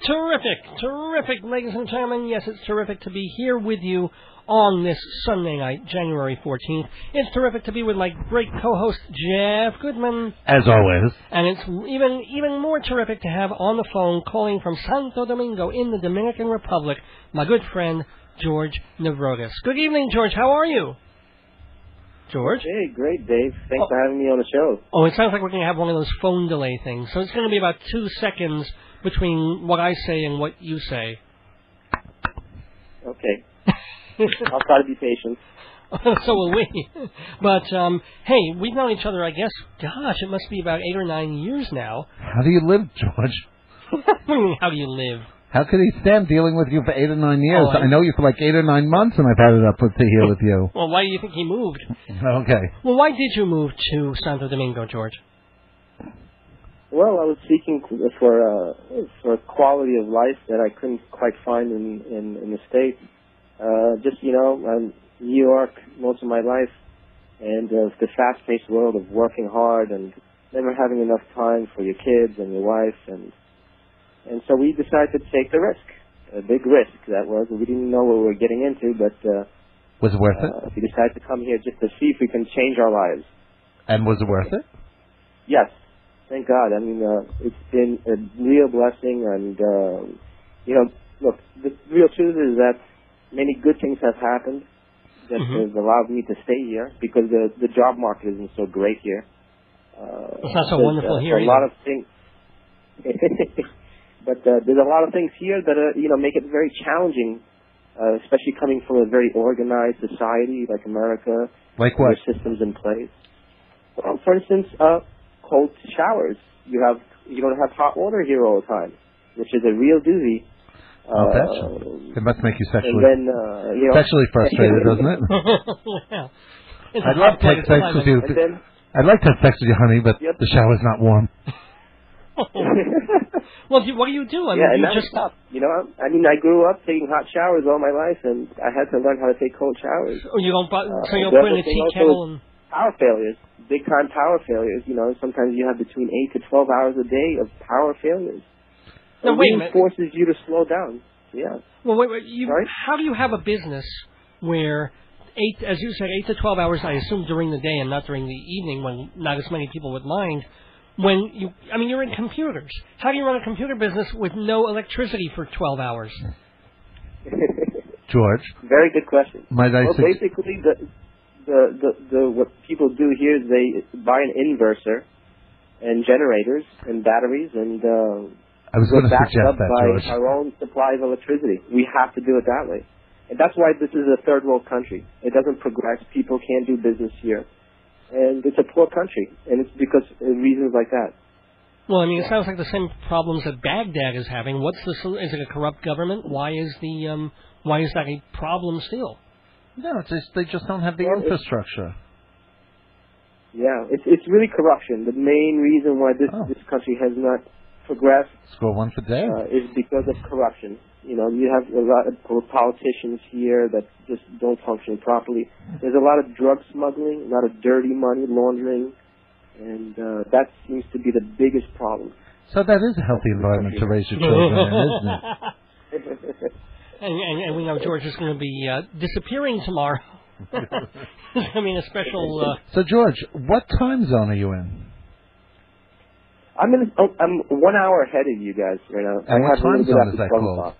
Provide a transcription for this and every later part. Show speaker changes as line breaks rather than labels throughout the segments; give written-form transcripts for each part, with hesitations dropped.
Terrific, ladies and gentlemen. Yes, it's terrific to be here with you on this Sunday night, January 14th. It's terrific to be with my great co-host, Jeff Goodman.
As always.
And it's even more terrific to have on the phone, calling from Santo Domingo in the Dominican Republic, my good friend, George Nevrodis. Good evening, George. How are you? George?
Hey, great, Dave. Thanks for having me on the show.
Oh, it sounds like we're going to have one of those phone delay things. So it's going to be about 2 seconds between what I say and what you say.
Okay. I'll try to be patient.
So will we. But, hey, we've known each other, I guess, gosh, it must be about 8 or 9 years now.
How do you live, George?
How do you live?
How could he stand dealing with you for 8 or 9 years?
Oh,
I know you for like 8 or 9 months, and I've had it up to here with you.
Well, why do you think he moved?
Okay.
Well, why did you move to Santo Domingo, George?
Well, I was seeking for a quality of life that I couldn't quite find in the States. Just, I'm New York most of my life, and the fast-paced world of working hard and never having enough time for your kids and your wife, and so we decided to take the risk, a big risk that was. We didn't know what we were getting into, but
was it worth it?
We decided to come here just to see if we can change our lives.
And was it worth it?
Yes. Thank God. I mean, it's been a real blessing, and, look, the real truth is that many good things have happened that have allowed me to stay here because the job market isn't so great here.
It's not so wonderful here
either. A lot of things, but there's a lot of things here that, make it very challenging, especially coming from a very organized society like America.
Like what?
There's systems in place. Well, for instance, cold showers. You don't have hot water here all the time, which is a real doozy.
It must make you sexually
sexually
frustrated, doesn't it?
Yeah.
I'd love to have sex with you. I'd like to have sex with you, honey, but the shower's not warm.
Well, what do you do? I mean,
and that just tough. I grew up taking hot showers all my life, and I had to learn how to take cold showers.
Oh, you don't? So you don't put in a tea kettle and
power failures. Big time power failures. Sometimes you have between 8 to 12 hours a day of power failures.
No, wait a minute.
It forces you to slow down. Yeah.
Well, wait. How do you have a business where 8, as you said, 8 to 12 hours? I assume during the day and not during the evening, when not as many people would mind. When you're in computers. How do you run a computer business with no electricity for 12 hours?
George.
Very good question.
Basically,
what people do here is they buy an inverter and generators and batteries, and
I was going to suggest
up
that,
by
George.
our own supply of electricity. We have to do it that way, and that's why this is a third world country. It doesn't progress. People can't do business here, and it's a poor country, and it's because of reasons like that.
Well, it sounds like the same problems that Baghdad is having. Is it a corrupt government? Why is that a problem still?
No, they just don't have the infrastructure.
It's really corruption. The main reason why this country has not progressed
Score one for Dave.
Is because of corruption. You have a lot of politicians here that just don't function properly. There's a lot of drug smuggling, a lot of dirty money laundering, and that seems to be the biggest problem.
So that is a healthy environment to raise your children in, isn't it?
And we know George is going to be disappearing tomorrow. A special...
So, George, what time zone are you in?
I'm 1 hour ahead of you guys right now.
And what time zone is that called?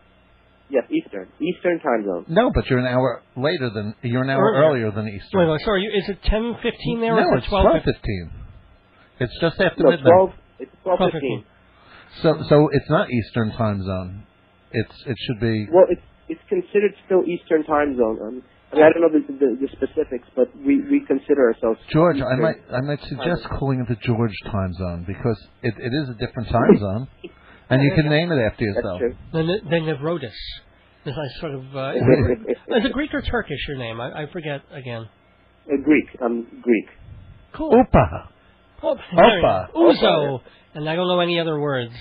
Yes, Eastern time zone.
No, but you're an hour earlier than Eastern.
Wait, sorry, is it 10:15 there?
No,
or
it's 12:15. It's just after midnight.
It's 12:15.
So it's not Eastern time zone. It should be.
Well, it's considered still Eastern time zone. I don't know the specifics, but we consider ourselves.
George,
Eastern
I might suggest calling it the George time zone because it is a different time zone, and you can name it after yourself.
That's true.
The Nevrodis. Is it Greek or Turkish? Your name? I forget again.
Greek. I'm Greek.
Cool.
Opa.
Opa. Uzo. And I don't know any other words.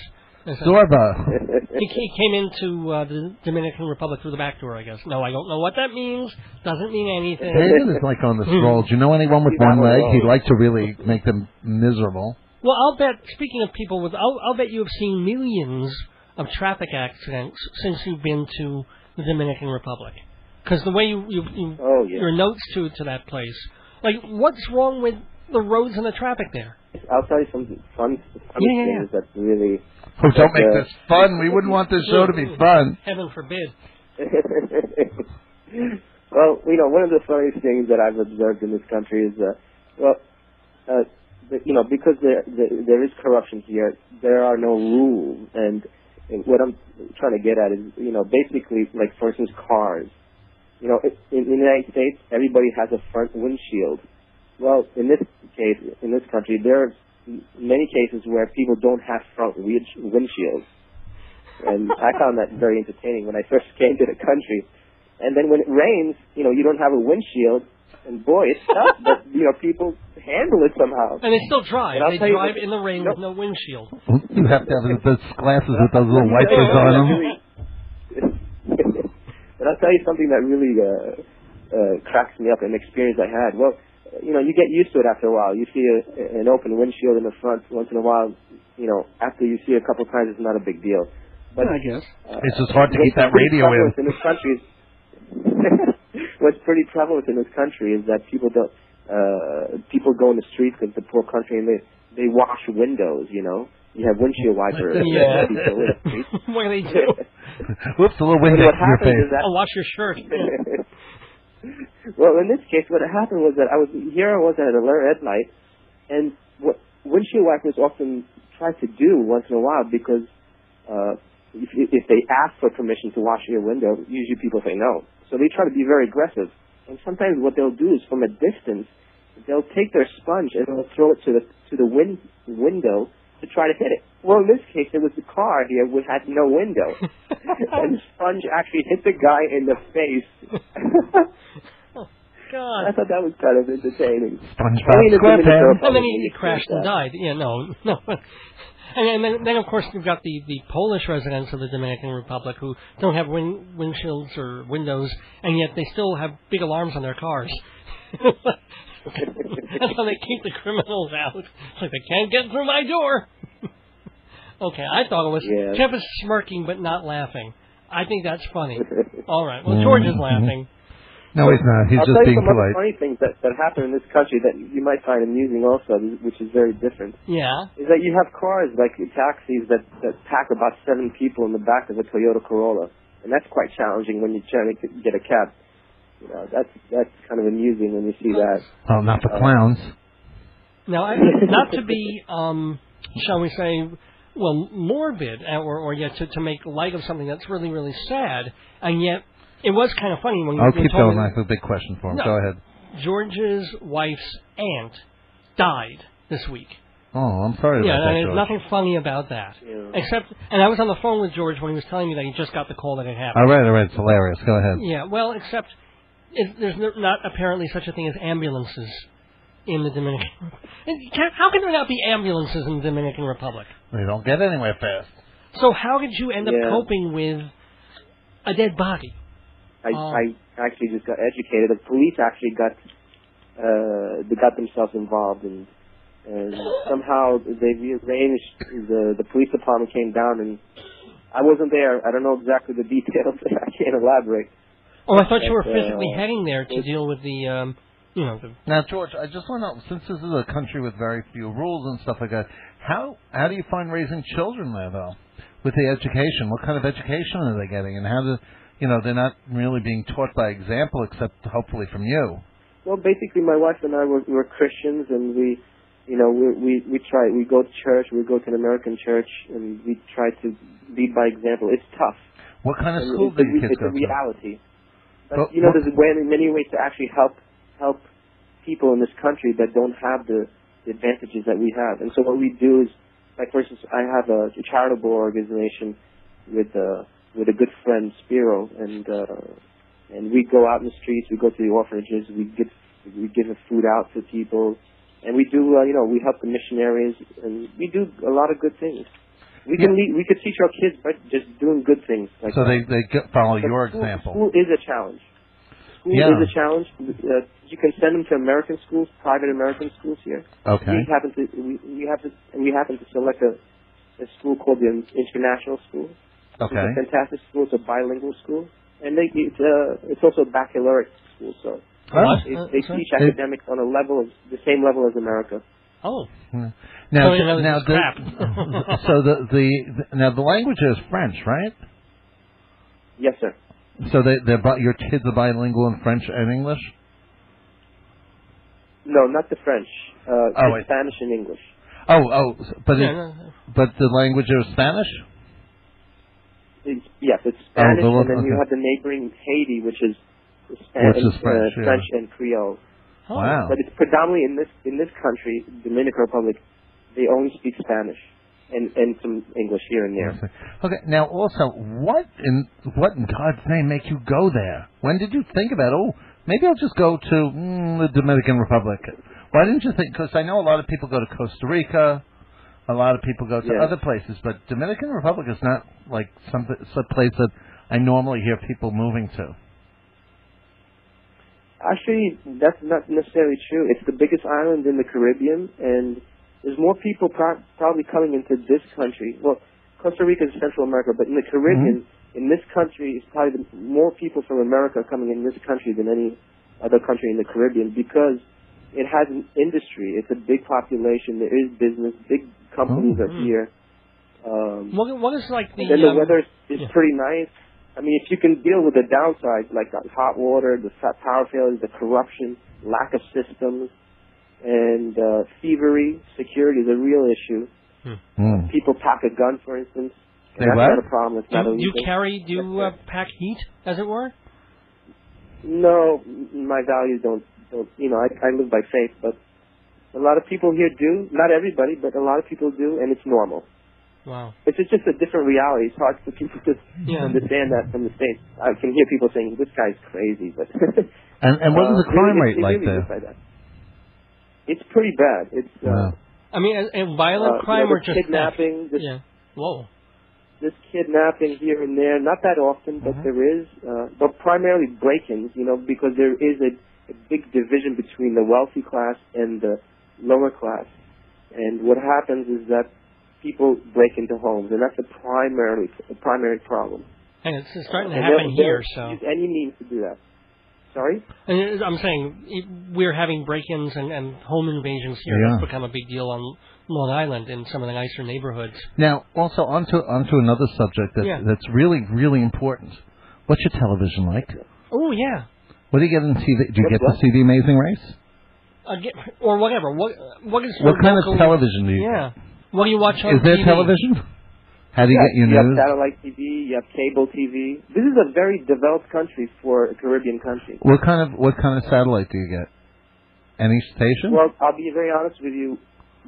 Zorba.
He came into the Dominican Republic through the back door, I guess. No, I don't know what that means. Doesn't mean anything.
David is like on the stroll. Do you know anyone with one leg? He'd like to really make them miserable.
Well, I'll bet, speaking of people with... I'll bet you have seen millions of traffic accidents since you've been to the Dominican Republic? Because the way your notes to that place, like, what's wrong with the roads and the traffic there?
I'll tell you some fun things that really...
Oh, don't make this fun. We wouldn't want this show to be fun.
Heaven forbid.
Well, one of the funniest things that I've observed in this country is, because there is corruption here, there are no rules. And what I'm trying to get at is, basically, like, for instance, cars. In the United States, everybody has a front windshield. Well, in this case, in this country, there are many cases where people don't have front windshields. And I found that very entertaining when I first came to the country. And then when it rains, you don't have a windshield, and boy, it's tough, but, people handle it somehow.
And they still drive. They drive in the rain with no windshield. You
have to have those glasses with those little wipers on them.
But I'll tell you something that really cracks me up, an experience I had. Well, you get used to it after a while. You see an open windshield in the front once in a while. After you see it a couple of times, it's not a big deal. But
I guess
it's just hard to keep that radio in.
In this country, what's pretty prevalent in this country is that people go in the streets because it's a poor country and they wash windows. You have windshield wipers.
Yeah. What do they do?
Whoops, a little wind in your face.
I'll wash your shirt.
Well, in this case, what happened was that I was at a red light, and what windshield wipers often try to do once in a while, because if they ask for permission to wash your window, usually people say no. So they try to be very aggressive. And sometimes what they'll do is, from a distance, they'll take their sponge and they'll throw it to the window to try to hit it. Well, in this case, it was the car here which had no window. And the sponge actually hit the guy in the face.
Oh, God.
I thought that was kind of entertaining.
And then he crashed and died. Yeah, no. And then, of course, you've got the Polish residents of the Dominican Republic who don't have windshields or windows, and yet they still have big alarms on their cars. That's how they keep the criminals out. It's like, they can't get through my door. Okay, I thought it was... Yeah. Jeff is smirking but not laughing. I think that's funny. All right, well, George is laughing.
No, he's not. He's just being polite.
I'll tell you some other funny things that happen in this country that you might find amusing also, which is very different.
Yeah.
Is that you have cars, like taxis, that pack about 7 people in the back of a Toyota Corolla. And that's quite challenging when you're trying to get a cab. That's kind of amusing when you see that.
Oh, not the clowns.
Now, not to be, shall we say, morbid, or yet to make light of something that's really, really sad, and yet it was kind of funny when you
I'll keep going. I have a big question for him.
No,
go ahead.
George's wife's aunt died this week.
Oh, I'm sorry about that,
and there's
George.
nothing funny about that. Yeah. And I was on the phone with George when he was telling me that he just got the call that it happened.
All right, it's hilarious. Go ahead.
Yeah, well, except there's not apparently such a thing as ambulances in the Dominican Republic. How can there not be ambulances in the Dominican Republic?
They don't get anywhere fast.
So how did you end up coping with a dead body?
I actually just got educated. The police actually got themselves involved, and somehow they rearranged. The police department came down, and I wasn't there. I don't know exactly the details. I can't elaborate.
Oh, I thought you were physically heading there to deal with the.
Now, George, I just want to know, since this is a country with very few rules and stuff like that, how do you find raising children there, though, with the education? What kind of education are they getting, and how do they're not really being taught by example, except hopefully from you? Well,
basically, my wife and I were Christians, and we go to church, we go to an American church, and we try to lead by example. It's tough.
What kind of school do your kids go to?
It's a reality. But there's many ways to actually help people in this country that don't have the advantages that we have. And so what we do is, like, for instance, I have a charitable organization with a good friend, Spiro, and we go out in the streets, we go to the orphanages, we give food out to people, and we do, we help the missionaries, and we do a lot of good things. We could teach our kids by just doing good things. Like
so they follow your example.
School is a challenge. School is a challenge. You can send them to American schools, private American schools here.
Okay.
We happen to select a school called the International School.
Okay.
It's a fantastic school. It's a bilingual school, and it's also a baccalaureate school. So they teach academics on the same level as America.
Oh.
Now,
so
the language is French, right?
Yes, sir.
So your kids are bilingual in French and English?
No, not the French. It's Spanish and English.
But the language is Spanish?
Yes, it's Spanish, and then you have the neighboring Haiti, which is Spanish, French and Creole.
Oh.
Wow!
But it's predominantly in this country, Dominican Republic, they only speak Spanish and some English here and there.
Okay. Now, also, what in God's name make you go there? When did you think about maybe I'll just go to the Dominican Republic? Why didn't you think? Because I know a lot of people go to Costa Rica. A lot of people go to other places, but Dominican Republic is not like some place that I normally hear people moving to.
Actually, that's not necessarily true. It's the biggest island in the Caribbean, and there's more people probably coming into this country. Well, Costa Rica is Central America, but in the Caribbean, in this country, it's probably more people from America coming in this country than any other country in the Caribbean because it has an industry. It's a big population. There is business. Big companies are here.
What is like the...
And then the weather is pretty nice. I mean, if you can deal with the downsides, like the hot water, the power failures, the corruption, lack of systems, and thievery, security is a real issue. People pack a gun, for instance. And that's not a problem. It's not illegal.
Do you pack heat, as it were?
No, my values don't. I live by faith, but a lot of people here do. Not everybody, but a lot of people do, and it's normal.
Wow.
It's just a different reality. It's hard for people to understand that from the States. I can hear people saying, this guy's crazy. But
and what is the crime rate like there?
It's pretty bad. It's
I mean, and violent crime or just
kidnapping?
Whoa.
This kidnapping here and there, not that often, but there is. But primarily break-ins, because there is a big division between the wealthy class and the lower class. And what happens is that people break into homes, and that's a primary problem.
And it's starting to happen here, so...
use any means to do that. Sorry?
And I'm saying we're having break-ins and home invasions here. That's become a big deal on Long Island in some of the nicer neighborhoods.
Now, also, onto another subject that's really, really important. What's your television like?
Oh, yeah.
What do you get on TV? Do you get to see The Amazing Race?
Or whatever. What
kind of television do you get?
What do you watch on TV?
Is there television? How do you get your news?
You have satellite TV, you have cable TV. This is a very developed country for a Caribbean country.
What kind of satellite do you get? Any station?
Well, I'll be very honest with you.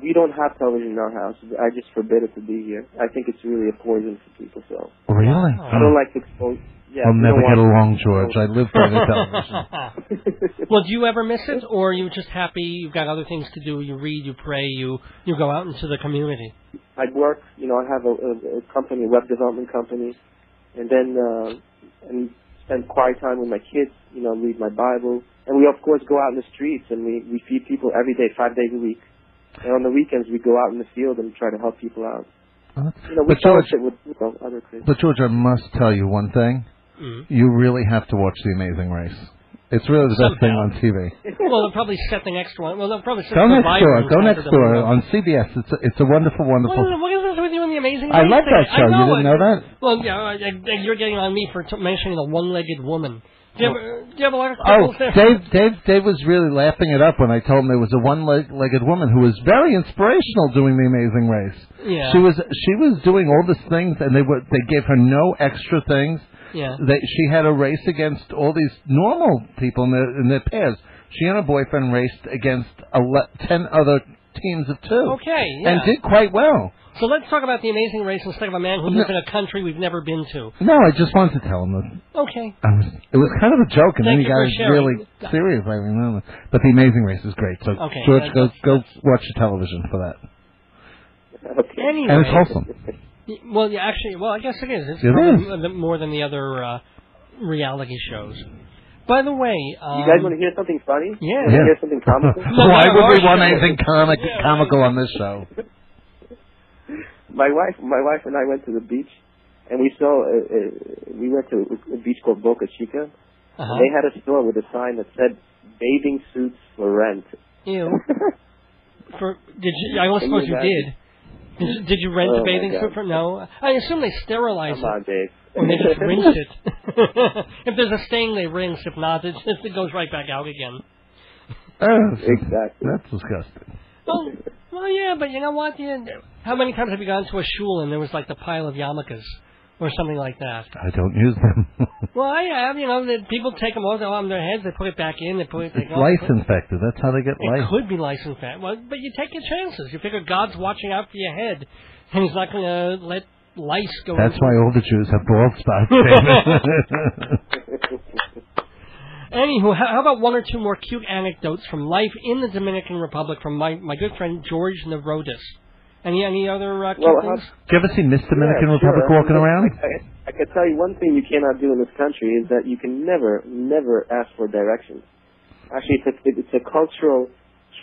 We don't have television in our house. I just forbid it to be here. I think it's really a poison for people. So
really,
I don't like to expose. Yeah,
I'll never get along, George. I live by the television.
Well, do you ever miss it, or are you just happy you've got other things to do? You read, you pray, you go out into the community.
I work. I have a company, a web development company, and then and spend quiet time with my kids. Read my Bible, and we of course go out in the streets and we feed people every day, 5 days a week. And on the weekends we go out in the field and try to help people out. We fellowship with other Christians.
But George, I must tell you one thing. You really have to watch The Amazing Race. It's really the best thing on TV.
Well, they'll probably set the next one. Well, they'll probably set
Go
the
next door. Go next door on CBS. It's a wonderful, wonderful.
What is this with you and The Amazing Race?
I love that show. You didn't know that?
Well, yeah, you're getting on me for mentioning the one-legged woman. Do you have a lot of couples there?
Dave was really laughing it up when I told him there was a one-legged woman who was very inspirational doing The Amazing Race.
Yeah.
She was doing all these things, and they gave her no extra things.
Yeah.
She had a race against all these normal people in their pairs. She and her boyfriend raced against 10 other teams of two.
Okay, yeah.
And did quite well.
So let's talk about The Amazing Race instead of a man who lives in a country we've never been to.
No, I just wanted to tell him that.
Okay.
It was kind of a joke, and then he got really serious. I remember. But The Amazing Race is great. So, George, go watch your television for that.
Anyway.
And it's wholesome.
Well, yeah, actually, I guess it is. It's more than the other reality shows. By the way,
you guys want to hear something funny?
Yeah.
Want to hear something comical?
Why would we want anything comical on this show?
my wife and I went to the beach, and we went to a beach called Boca Chica.
Uh-huh.
They had a store with a sign that said "bathing suits for rent."
Ew. I don't suppose you did. Did you rent a bathing suit for? No. I assume they sterilize
Come on, Dave.
Or they just rinse it. If there's a stain, they rinse. If not, it goes right back out again.
Exactly.
That's disgusting.
Well, yeah, but you know what? How many times have you gone to a shul and there was like the pile of yarmulkes or something like that?
I don't use them.
Well, I have. People take them off on their heads. They put it back in. It's
lice infected. That's how they get lice.
It could be lice infected. Well, but you take your chances. You figure God's watching out for your head, and He's not going to let lice go.
That's why all the Jews have bald spots.
Anywho, how about one or two more cute anecdotes from life in the Dominican Republic from my good friend George Nevrodis? Any other cute things?
Do you ever see Miss Dominican Republic walking around?
I can tell you one thing you cannot do in this country is that you can never ask for directions. Actually, it's a cultural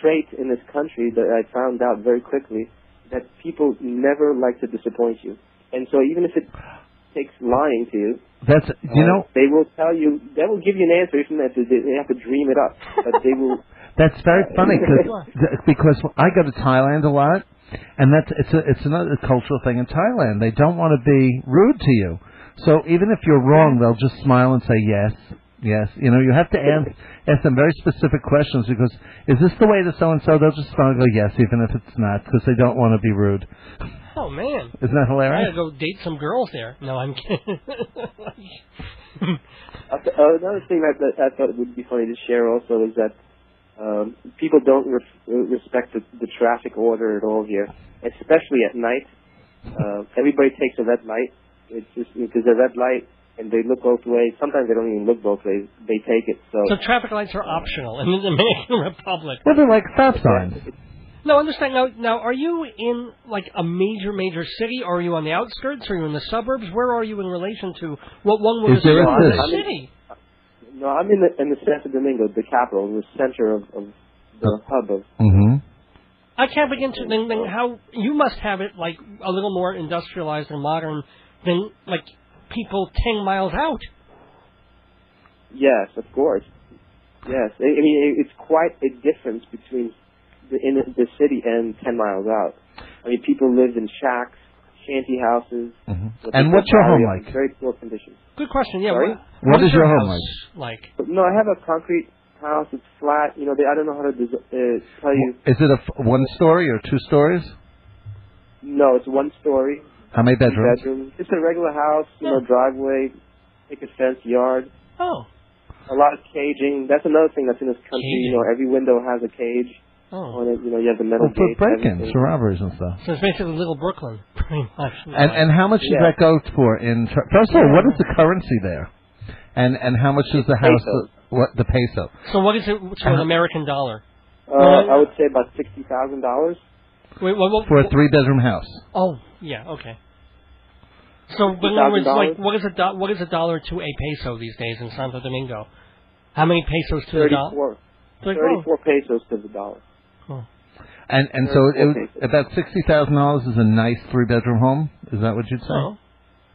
trait in this country that I found out very quickly, that people never like to disappoint you. And so even if it takes lying to you, they will tell you, they will give you an answer, even if they have to dream it up. But they will.
That's very funny because I go to Thailand a lot, and it's another cultural thing in Thailand. They don't want to be rude to you, so even if you're wrong, they'll just smile and say yes. Yes, you have to ask them very specific questions because is this the way to so and so? They'll just smile and go yes, even if it's not, because they don't want to be rude.
Oh man,
isn't that hilarious?
I gotta go date some girls there. No, I'm kidding.
Another thing that I thought would be funny to share also is that people don't respect the traffic order at all here, especially at night. Everybody takes a red light. It's just because a red light. And they look both ways. Sometimes they don't even look both ways. They take it. So
traffic lights are optional in the Dominican Republic.
Well, they're like stop signs.
No, understand. Now, are you in like a major city, or are you on the outskirts, or are you in the suburbs? Where are you in relation to what one would assume is a city?
No, I'm in the Santo Domingo, the capital, the center of the hub of.
Mm-hmm.
I can't begin to then how you must have it like a little more industrialized and modern than like people 10 miles out.
Yes, of course. Yes, I mean it's quite a difference between in the city and 10 miles out. I mean, people live in shacks, shanty houses.
Mm-hmm. And what's your home like?
Very poor conditions.
Good question. Yeah.
What is your home
like?
No, I have a concrete house. It's flat. I don't know how to tell you.
Is it a one story or 2 stories?
No, it's 1 story.
How many bedrooms?
It's a regular house, driveway, picket fence, yard.
Oh.
A lot of caging. That's another thing that's in this country.
Caging.
Every window has a cage on it. You have the metal gate.
For break-ins, for robberies and stuff.
So it's basically Little Brooklyn, pretty much.
And how much does that go for? First of all, what is the currency there? And how much is the house? The peso.
So what is it to an American dollar?
I would say about $60,000.
Wait, what?
For a 3-bedroom house.
Oh, yeah, okay. So, but in other words, like, what is a dollar to a peso these days in Santo Domingo? How many pesos to the dollar?
34 pesos to the dollar.
Oh.
And so about $60,000 is a nice 3-bedroom home. Is that what you'd say?
Oh.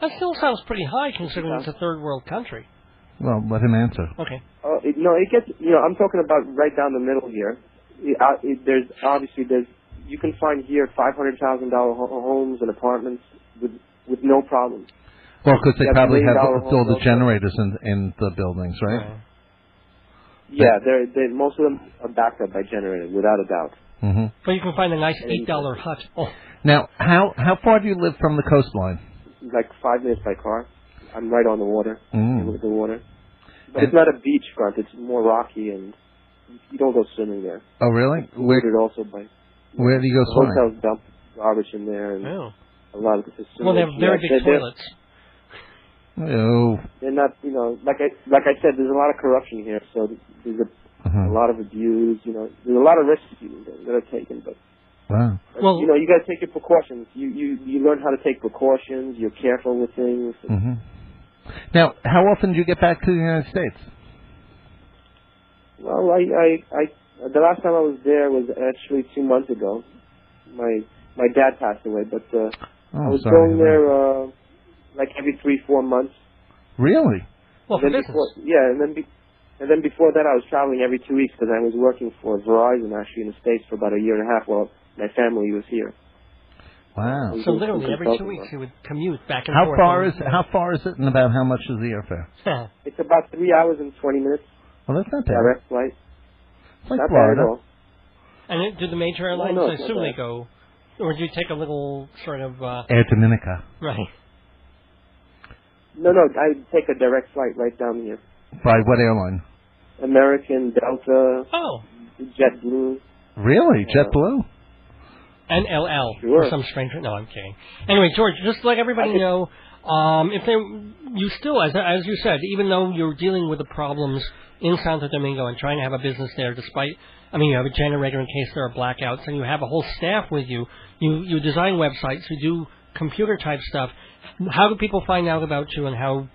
That still sounds pretty high considering it's a third world country.
Well, let him answer.
Okay.
It gets. I'm talking about right down the middle here. There's you can find here $500,000 homes and apartments with no problem.
Well, because they probably have all the generators in the buildings, right?
Yeah, most of them are backed up by generators, without a doubt.
Mm-hmm.
But you can find a nice $8 hut. Oh.
Now, how far do you live from the coastline?
Like 5 minutes by car. I'm right on the water. With the water. But it's not a beachfront. It's more rocky, and you don't go swimming there.
Oh, really?
Where do you go swimming? Hotels dump garbage in there, and a lot of the facilities.
Well, they have very big toilets.
Oh.
They're not, like I said, there's a lot of corruption here, so there's a lot of abuse. There's a lot of risks that are taken, but.
Wow.
Well, you got to take your precautions. You learn how to take precautions. You're careful with things.
Mm-hmm. Now, how often do you get back to the United States?
Well, the last time I was there was actually 2 months ago. My dad passed away, but I was going there like every 3-4 months.
Really?
Well, for business.
And then before that, I was traveling every 2 weeks because I was working for Verizon actually in the States for about a year and a half while my family was here.
Wow.
So literally every 2 weeks you would commute back and forth.
How far is it, and about how much is the airfare?
It's about 3 hours and 20 minutes.
Well, that's not bad.
Direct flight.
It's like
not
Florida.
bad at all.
And do the major airlines,
No,
I assume they go, or do you take a little sort of...
Air Dominica.
Right.
No, I take a direct flight right down here.
By what airline?
American, Delta, JetBlue.
Really? JetBlue?
And LL.
Sure.
For some stranger. No, I'm kidding. Anyway, George, just to let everybody know, if you still, as you said, even though you're dealing with the problems in Santo Domingo and trying to have a business there, despite, you have a generator in case there are blackouts, and you have a whole staff with you. You design websites, you do computer type stuff. How do people find out about you, and how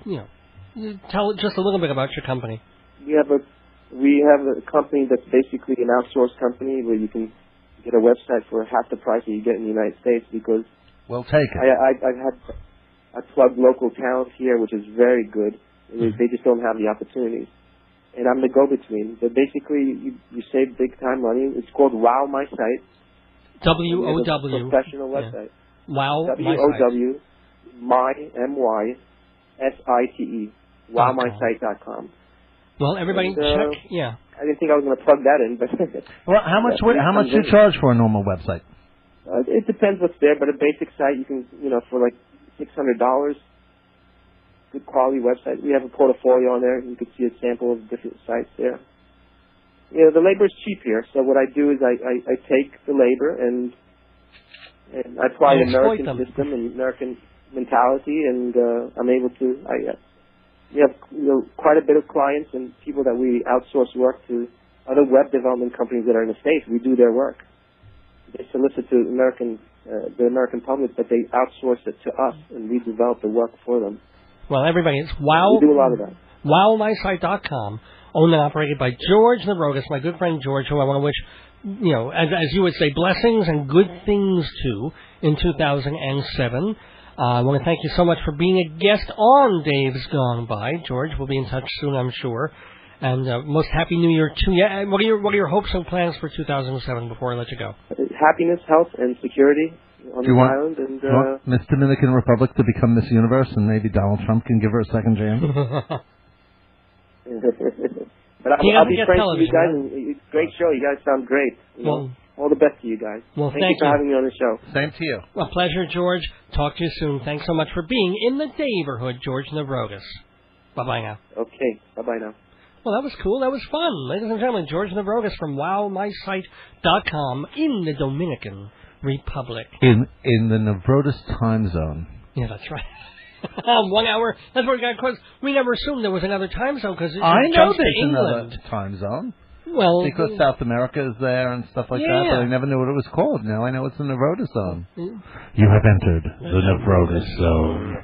tell just a little bit about your company?
We have a company that's basically an outsourced company where you can get a website for half the price that you get in the United States because
we'll take it.
I plug local talent here, which is very good. They just don't have the opportunities. And I'm the go-between. But basically, you save big time money. It's called Wow My Site.
WOW.
Professional website.
Wow
WOW My MYSITE. WowMySite.com.
Well, everybody check. Yeah.
I didn't think I was going to plug that in, but
well, how much do you charge for a normal website?
It depends what's there, but a basic site you can, for like $600. Good quality website. We have a portfolio on there. You can see a sample of different sites there. The labor is cheap here, so what I do is I take the labor and I apply the American system and American mentality, and I'm able to. We have quite a bit of clients and people that we outsource work to other web development companies that are in the States. We do their work. They solicit to the American public, but they outsource it to us, and we develop the work for them.
Well, everybody, it's Wow.
We do a lot of that.
WowMySite.com, owned and operated by George Nevrodis, my good friend George, who I want to wish, as you would say, blessings and good things to in 2007. I want to thank you so much for being a guest on Dave's Gone By. George, we'll be in touch soon, I'm sure. And most happy New Year to you. What are your hopes and plans for 2007 before I let you go?
Happiness, health, and security on the island. And
do you want Miss Dominican Republic to become Miss Universe, and maybe Donald Trump can give her a second chance?
But I'll be friends with you guys. And it's a great show. You guys sound great. All the best to you guys.
Well,
thank you for having me on the show.
Same to you.
A pleasure, George. Talk to you soon. Thanks so much for being in the neighborhood, George Nevrodis. Bye-bye now.
Okay. Bye-bye now.
Well, that was cool. That was fun. Ladies and gentlemen, George Nevrodis from WowMySite.com in the Dominican Republic.
In the Nevrodis time zone.
Yeah, that's right. 1 hour. That's what we got. Cause we never assumed there was another time zone because
I know there's
England.
Another time zone.
Well,
because South America is there and stuff like that, but I never knew what it was called. Now I know it's the Nevrodis zone. You have entered the Nevrodis zone.